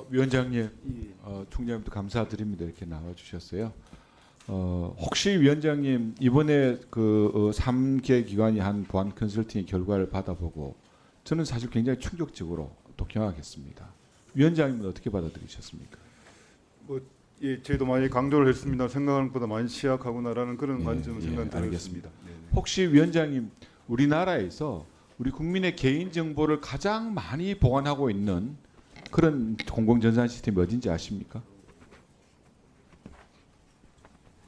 위원장님, 총장님도 감사드립니다. 이렇게 나와주셨어요. 혹시 위원장님 이번에 그 3개 기관이 한 보안 컨설팅 결과를 받아보고 저는 사실 굉장히 충격적으로 독경하겠습니다. 위원장님은 어떻게 받아들이셨습니까? 예, 저희도 많이 강조를 했습니다. 생각하는 것보다 많이 취약하구나라는 그런 관점을 생각이 들었습니다. 혹시 위원장님 우리나라에서 우리 국민의 개인 정보를 가장 많이 보관하고 있는 그런 공공전산 시스템이 어딘지 아십니까?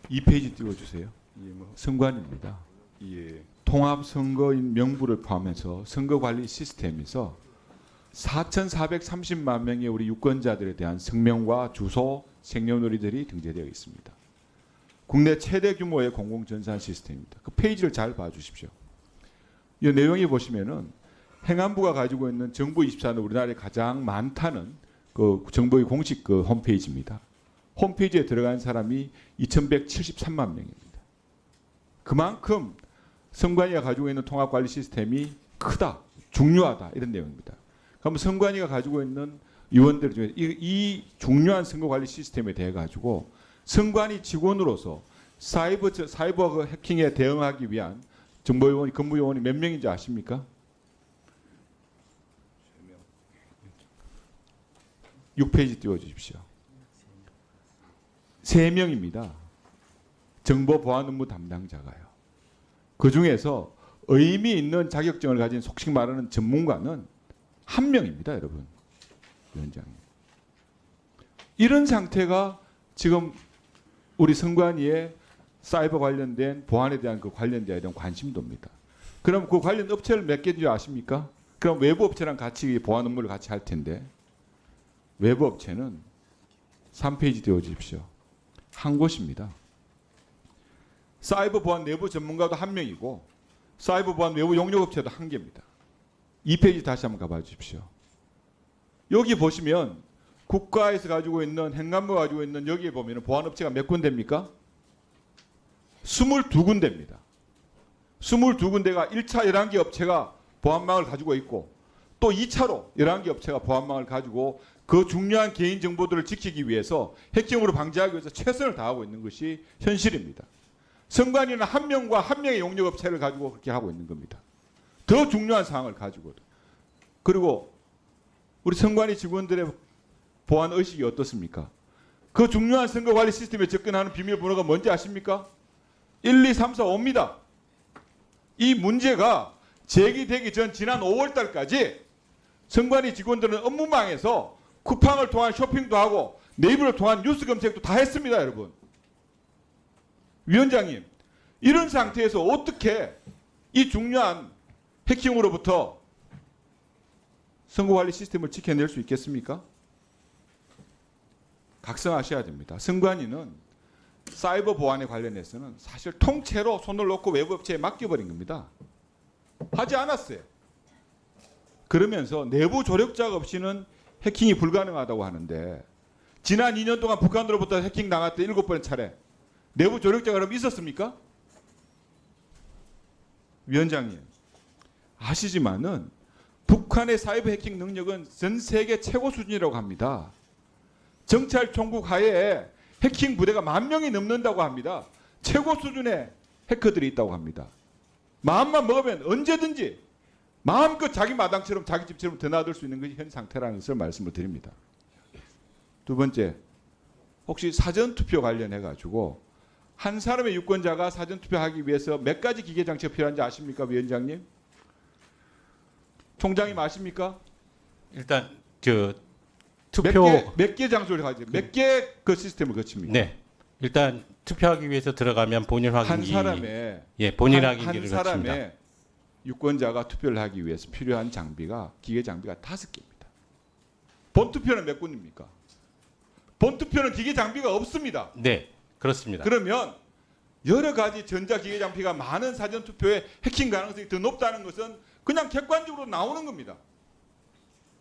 2페이지 띄워주세요. 예, 선관위입니다. 예. 통합선거인 명부를 포함해서 선거관리 시스템에서 4,430만 명의 우리 유권자들에 대한 성명과 주소, 생년월일들이 등재되어 있습니다. 국내 최대 규모의 공공전산 시스템입니다. 그 페이지를 잘 봐주십시오. 이 내용이 보시면은 행안부가 가지고 있는 정부24는 우리나라에 가장 많다는 그 정부의 공식 그 홈페이지입니다. 홈페이지에 들어간 사람이 2,173만 명입니다. 그만큼 선관위가 가지고 있는 통합관리 시스템이 크다, 중요하다 이런 내용입니다. 그럼 선관위가 가지고 있는 의원들 중에 이 중요한 선거관리 시스템에 대해 가지고 선관위 직원으로서 사이버 해킹에 대응하기 위한 정보요원이 근무요원이 몇 명인지 아십니까? 6페이지 띄워주십시오. 3명입니다. 정보 보안 업무 담당자가요. 그 중에서 의미 있는 자격증을 가진 속칭 말하는 전문가는 1명입니다, 여러분. 위원장님. 이런 상태가 지금 우리 선관위의 사이버 관련된 보안에 대한 그 관련자에 대한 관심도입니다. 그럼 그 관련 업체를 몇 개인지 아십니까? 그럼 외부 업체랑 같이 보안 업무를 같이 할 텐데 외부 업체는 3페이지 띄워주십시오. 한 곳입니다. 사이버 보안 내부 전문가도 1명이고 사이버 보안 외부 용역 업체도 1개입니다. 2페이지 다시 한번 가봐 주십시오. 여기 보시면 국가에서 가지고 있는 행안부가 가지고 있는 여기에 보면 보안 업체가 몇 군데입니까? 22군데입니다. 22군데가 1차 11개 업체가 보안망을 가지고 있고 또 2차로 11개 업체가 보안망을 가지고 그 중요한 개인 정보들을 지키기 위해서 해킹으로 방지하기 위해서 최선을 다하고 있는 것이 현실입니다. 선관위는 1명과 1명의 용역 업체를 가지고 그렇게 하고 있는 겁니다. 더 중요한 사항을 가지고도. 그리고 우리 선관위 직원들의 보안 의식이 어떻습니까? 그 중요한 선거관리 시스템에 접근하는 비밀번호가 뭔지 아십니까? 1, 2, 3, 4, 5입니다. 이 문제가 제기되기 전 지난 5월 달까지 선관위 직원들은 업무망에서 쿠팡을 통한 쇼핑도 하고 네이버를 통한 뉴스 검색도 다 했습니다, 여러분. 위원장님, 이런 상태에서 어떻게 이 중요한 해킹으로부터 선거관리 시스템을 지켜낼 수 있겠습니까? 각성하셔야 됩니다. 선관위는 사이버 보안에 관련해서는 사실 통째로 손을 놓고 외부 업체에 맡겨버린 겁니다. 하지 않았어요. 그러면서 내부 조력자가 없이는 해킹이 불가능하다고 하는데 지난 2년 동안 북한으로부터 해킹 당했던 7번 차례 내부 조력자가 그럼 있었습니까? 위원장님 아시지만은 북한의 사이버 해킹 능력은 전 세계 최고 수준이라고 합니다. 정찰총국 하에 해킹 부대가 10,000명이 넘는다고 합니다. 최고 수준의 해커들이 있다고 합니다. 마음만 먹으면 언제든지 마음껏 자기 마당처럼 자기 집처럼 드나들 수 있는 것이 현 상태라는 것을 말씀을 드립니다. 두 번째, 혹시 사전투표 관련해 가지고 한 사람의 유권자가 사전투표하기 위해서 몇 가지 기계장치가 필요한지 아십니까, 위원장님? 총장님 아십니까? 일단 그 투표 몇 개 장소를 가지고 몇 개 그 시스템을 거칩니까? 네. 일단 투표하기 위해서 들어가면 본인 확인기 한 사람의 본인 한 확인기를 사람의 거칩니다. 유권자가 투표를 하기 위해서 필요한 장비가 기계 장비가 5개입니다. 본투표는 몇 군입니까? 본투표는 기계 장비가 없습니다. 네, 그렇습니다. 그러면 여러 가지 전자기계 장비가 많은 사전투표에 해킹 가능성이 더 높다는 것은 그냥 객관적으로 나오는 겁니다.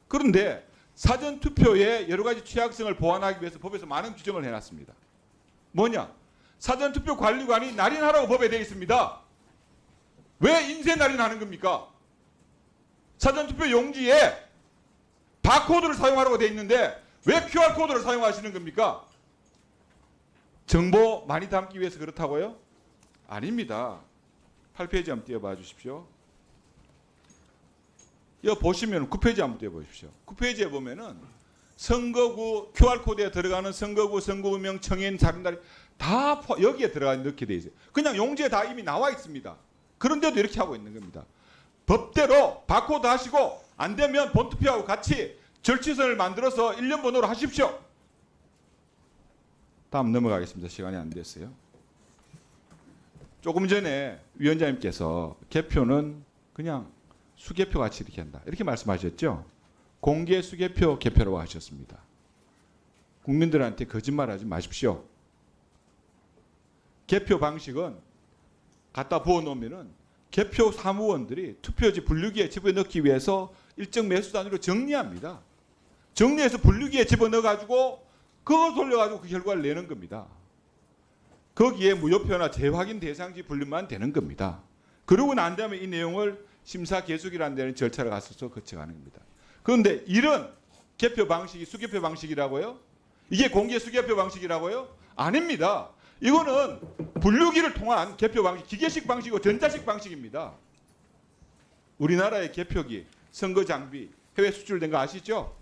그런데 사전투표의 여러 가지 취약성을 보완하기 위해서 법에서 많은 규정을 해놨습니다. 뭐냐? 사전투표 관리관이 날인하라고 법에 되어 있습니다. 왜 인쇄 날인하는 겁니까? 사전투표 용지에 바코드를 사용하라고 되어 있는데 왜 QR 코드를 사용하시는 겁니까? 정보 많이 담기 위해서 그렇다고요? 아닙니다. 8페이지 한번 띄워봐 주십시오. 이거 보시면 9페이지 한번 띄워보십시오. 9페이지에 보면은 선거구 QR코드에 들어가는 선거구 선거구명 청인 자금달이 다 여기에 들어가 넣게 돼 있어요. 그냥 용지에 다 이미 나와 있습니다. 그런데도 이렇게 하고 있는 겁니다. 법대로 바코드 하시고 안 되면 본투표하고 같이 절취선을 만들어서 1년 번호로 하십시오. 다음 넘어가겠습니다. 시간이 안 됐어요. 조금 전에 위원장님께서 개표는 그냥 수개표 같이 이렇게 한다. 이렇게 말씀하셨죠? 공개 수개표 개표라고 하셨습니다. 국민들한테 거짓말하지 마십시오. 개표 방식은 갖다 부어 놓으면은 개표 사무원들이 투표지 분류기에 집어넣기 위해서 일정 매수 단위로 정리합니다. 정리해서 분류기에 집어넣어 가지고 그걸 돌려 가지고 그 결과를 내는 겁니다. 거기에 무효표나 재확인 대상지 분류만 되는 겁니다. 그러고 난 다음에 이 내용을 심사 계속이라는 데는 절차를 갖춰서 거쳐가는 겁니다. 그런데 이런 개표 방식이 수개표 방식이라고요? 이게 공개 수개표 방식이라고요? 아닙니다. 이거는 분류기를 통한 개표 방식, 기계식 방식이고 전자식 방식입니다. 우리나라의 개표기, 선거 장비, 해외 수출된 거 아시죠?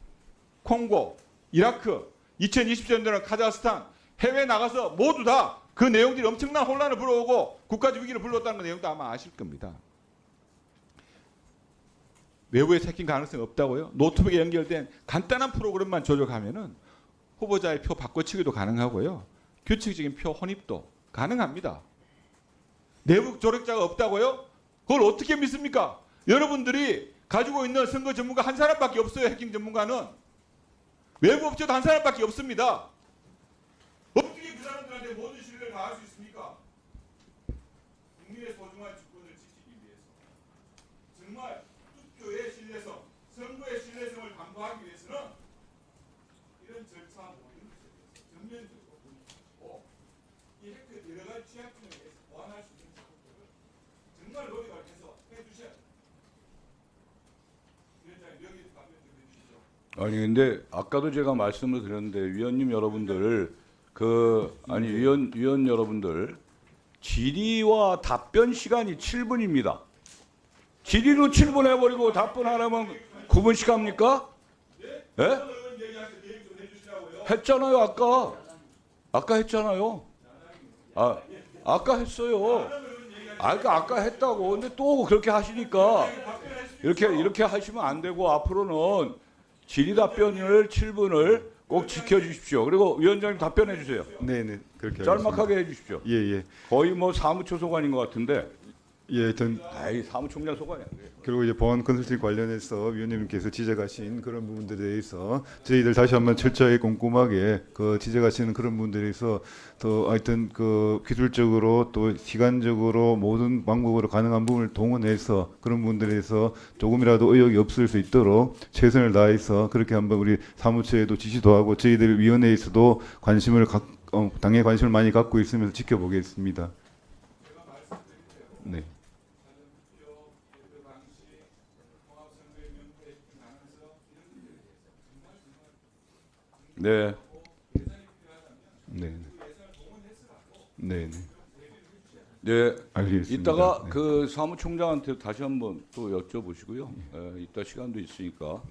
콩고, 이라크, 2020년도에는 카자흐스탄, 해외 나가서 모두 다 그 내용들이 엄청난 혼란을 불러오고 국가적 위기를 불러왔다는 내용도 아마 아실 겁니다. 외부에서 해킹 가능성이 없다고요? 노트북에 연결된 간단한 프로그램만 조작하면은 후보자의 표 바꿔치기도 가능하고요. 규칙적인 표 혼입도 가능합니다. 내부 조력자가 없다고요? 그걸 어떻게 믿습니까? 여러분들이 가지고 있는 선거 전문가 한 사람밖에 없어요. 해킹 전문가는. 외부 업체도 한 사람밖에 없습니다. 어떻게 그 사람들한테 모든 신뢰를 다할 수 있습니까? 국민의 소중한 주권을 지키기 위해서 정말 투표의 신뢰성, 선거의 신뢰성을 담보하기 위해서는 이런 절차 모든 것에 대해서 전면적으로 이 해커 여러 가지 취약점에 대해서 보완할 수 있는 작업들을 정말 노력을 해서 해주셔야 됩니다. 위원장님 여기 답변 좀 해주시죠. 아니 근데 아까도 제가 말씀을 드렸는데 위원님 여러분들 위원 여러분들 질의와 답변 시간이 7분입니다. 질의로 7분 해버리고 답변하려면 9분씩 합니까? 예? 했잖아요 아까 했잖아요. 아까 했어요. 아까 했다고. 근데 또 그렇게 하시니까 이렇게 하시면 안 되고 앞으로는 질의 답변을 7분을 꼭 지켜주십시오. 그리고 위원장님 답변해 주세요. 네네 그렇게 짤막하게 해주십시오. 예예 거의 뭐 사무처 소관인 것 같은데. 예, 전 아이 사무총장 소관이 안 돼요. 그리고 이제 보안 컨설팅 관련해서 위원님께서 지적하신 그런 부분들에 대해서 저희들 다시 한번 철저하게 꼼꼼하게 그 지적하시는 그런 부분들에 대해서 더 하여튼 그 기술적으로 또 시간적으로 모든 방법으로 가능한 부분을 동원해서 그런 부분들에 대해서 조금이라도 의혹이 없을 수 있도록 최선을 다해서 그렇게 한번 우리 사무처에도 지시도 하고 저희들 위원회에서도 당연히 관심을 많이 갖고 있으면서 지켜보겠습니다. 네. 네. 네. 네. 네. 알겠습니다. 이따가 네. 그 사무총장한테 다시 한번 또 여쭤보시고요. 이따 시간도 있으니까.